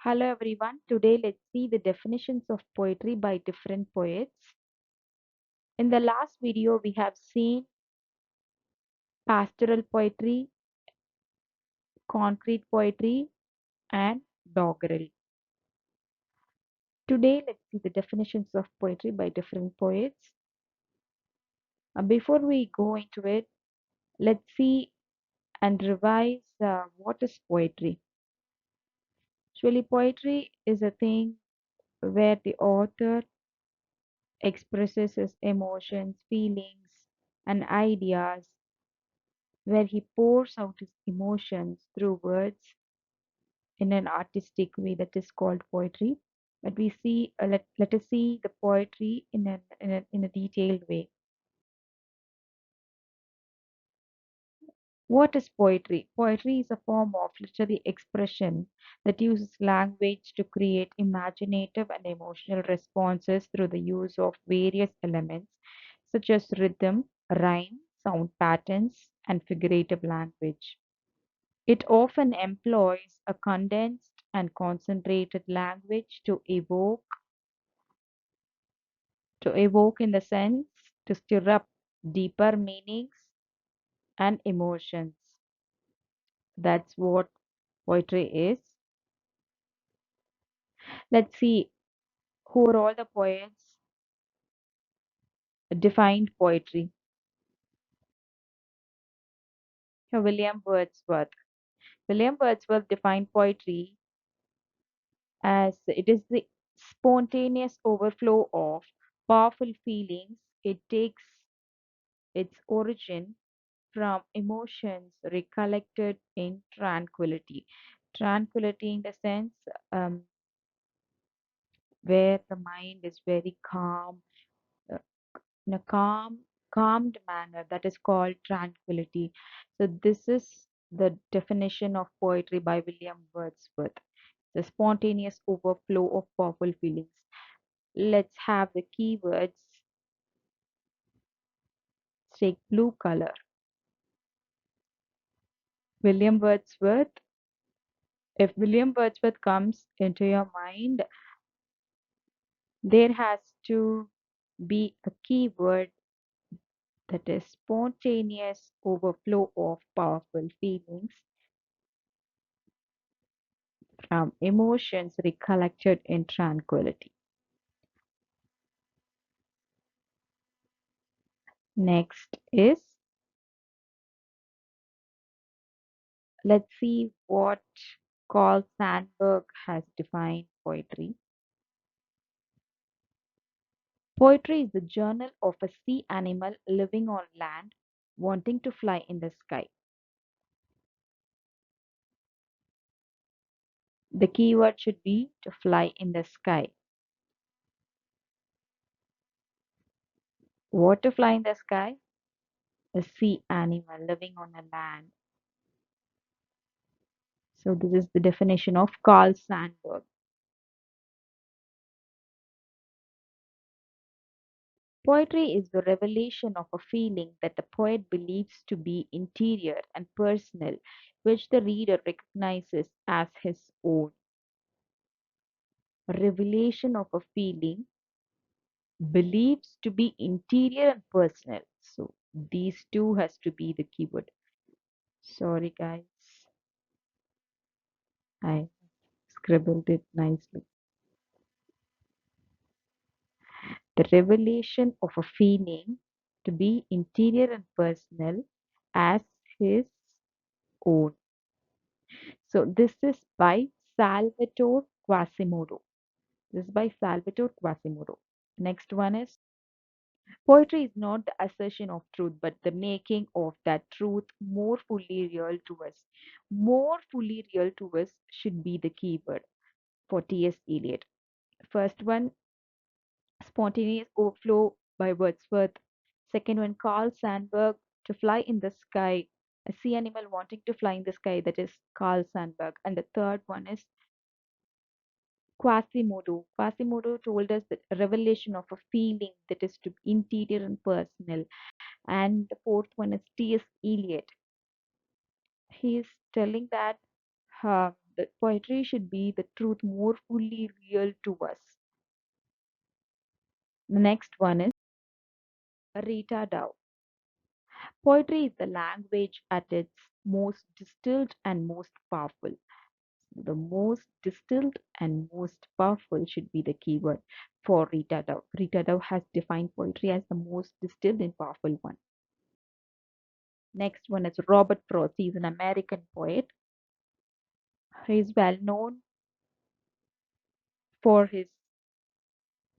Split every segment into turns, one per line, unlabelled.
Hello everyone. Today let's see the definitions of poetry by different poets. In the last video we have seen pastoral poetry, concrete poetry and doggerel. Today let's see the definitions of poetry by different poets. Before we go into it, let's see and revise what is poetry. Actually, poetry is a thing where the author expresses his emotions, feelings and ideas, where he pours out his emotions through words in an artistic way that is called poetry. But we see, let us see the poetry in a detailed way. What is poetry? Poetry is a form of literary expression that uses language to create imaginative and emotional responses through the use of various elements such as rhythm, rhyme, sound patterns, and figurative language. It often employs a condensed and concentrated language to evoke in the sense to stir up deeper meanings and emotions. That's what poetry is. Let's see who are all the poets defined poetry. Here, William Wordsworth. William Wordsworth defined poetry as it is the spontaneous overflow of powerful feelings. It takes its origin from emotions recollected in tranquility. Tranquility in the sense um, where the mind is very calm, uh, in a calmed manner. That is called tranquility. So this is the definition of poetry by William Wordsworth. The spontaneous overflow of powerful feelings. Let's have the keywords. Take blue color. William Wordsworth. If William Wordsworth comes into your mind, there has to be a keyword that is spontaneous overflow of powerful feelings from emotions recollected in tranquility. Next is, let's see what Carl Sandburg has defined poetry. Poetry is the journal of a sea animal living on land wanting to fly in the sky. The keyword should be to fly in the sky. What to fly in the sky? A sea animal living on a land. So this is the definition of Carl Sandburg. Poetry is the revelation of a feeling that the poet believes to be interior and personal, which the reader recognizes as his own. Revelation of a feeling believes to be interior and personal. So these two has to be the keyword. Sorry guys, I scribbled it nicely. The revelation of a feeling to be interior and personal as his own. So this is by Salvatore Quasimodo. This is by Salvatore Quasimodo. Next one is, poetry is not the assertion of truth, but the making of that truth more fully real to us. More fully real to us should be the keyword for T.S. Eliot. First one, spontaneous overflow by Wordsworth. Second one, Carl Sandburg, to fly in the sky. A sea animal wanting to fly in the sky, that is Carl Sandburg. And the third one is Quasimodo. Quasimodo told us that a revelation of a feeling that is to be interior and personal. And the fourth one is T.S. Eliot. He is telling that the poetry should be the truth more fully real to us. The next one is Rita Dow. Poetry is the language at its most distilled and most powerful. The most distilled and most powerful should be the keyword for Rita Dow. Rita Dow has defined poetry as the most distilled and powerful one. Next one is Robert Frost. He is an American poet. He is well known for his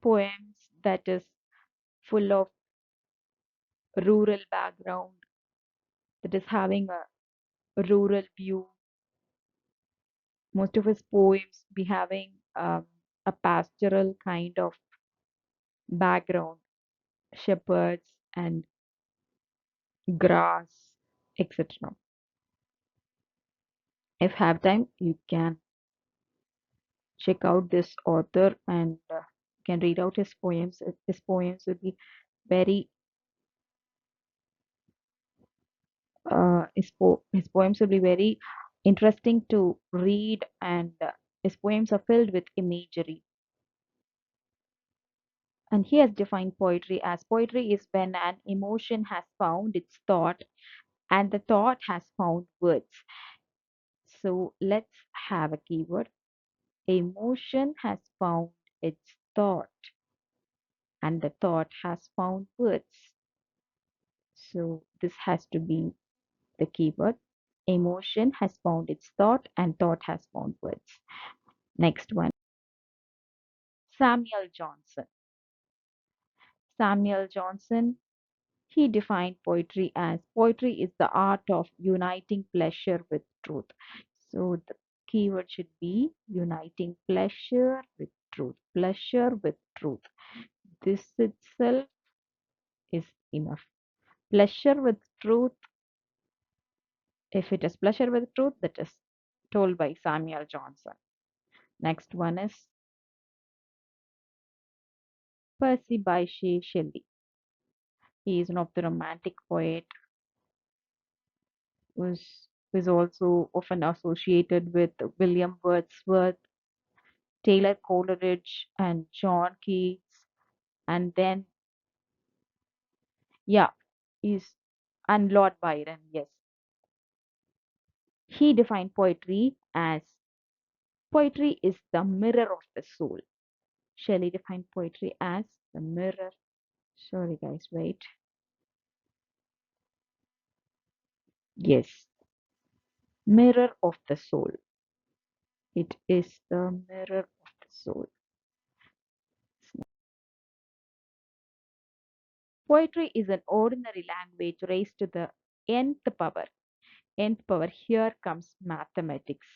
poems that is full of rural background, that is having a rural view. Most of his poems be having a pastoral kind of background, shepherds and grass, etc. If have time, you can check out this author and can read out his poems. His poems will be very his poems will be very interesting to read, and his poems are filled with imagery. And he has defined poetry as poetry is when an emotion has found its thought and the thought has found words. So let's have a keyword. Emotion has found its thought and the thought has found words. So this has to be the keyword. Emotion has found its thought and thought has found words. Next one, Samuel Johnson. Samuel Johnson, he defined poetry as poetry is the art of uniting pleasure with truth. So the keyword should be uniting pleasure with truth. Pleasure with truth. This itself is enough. Pleasure with truth. If it is pleasure with truth, that is told by Samuel Johnson. Next one is Percy Bysshe Shelley. He is one of the romantic poet who is also often associated with William Wordsworth, Taylor Coleridge, and John Keats. And then, yeah, is and Lord Byron. Yes, he defined poetry as poetry is the mirror of the soul. Shelley defined poetry as the mirror. Sorry, guys, wait. Yes, mirror of the soul. It is the mirror of the soul. Poetry is an ordinary language raised to the nth power. Nth power, here comes mathematics.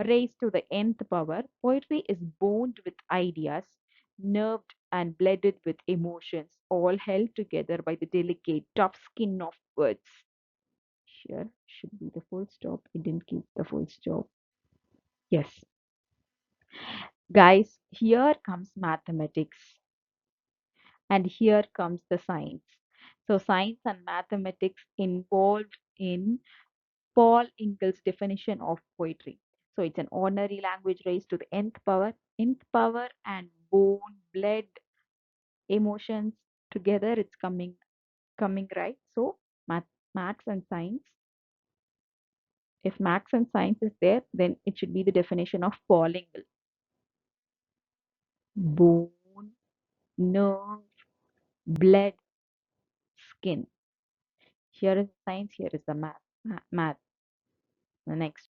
Raised to the nth power, poetry is boned with ideas, nerved and blended with emotions, all held together by the delicate, tough skin of words. Here should be the full stop. It didn't keep the full stop. Yes. Guys, here comes mathematics and here comes the science. So, science and mathematics involved in Paul Ingalls' definition of poetry. So, it's an ordinary language raised to the nth power, and bone, blood, emotions together. It's coming right. So, maths and science. If maths and science is there, then it should be the definition of Paul Ingalls. Bone, nerve, blood, skin. Here is science, here is the math. Math. The next.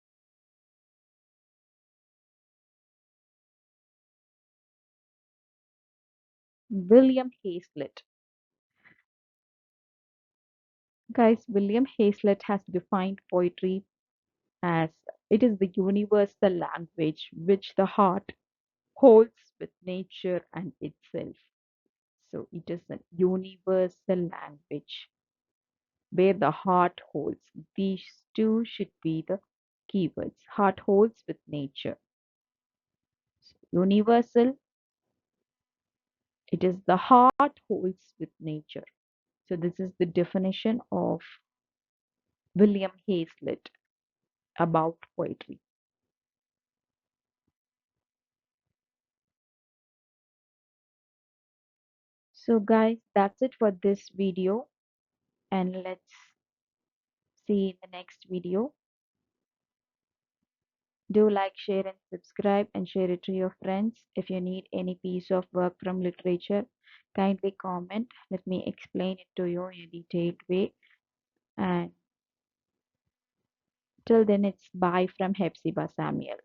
William Hazlitt. Guys, William Hazlitt has defined poetry as it is the universal language which the heart holds with nature and itself. So it is a universal language where the heart holds. These two should be the keywords. Heart holds with nature. Universal, it is the heart holds with nature. So this is the definition of William Hazlitt about poetry. So guys, that's it for this video, and let's see in the next video. Do like, share, and subscribe, and share it to your friends. If you need any piece of work from literature, kindly comment. Let me explain it to you in a detailed way. And till then, it's bye from Hephzibah Samuel.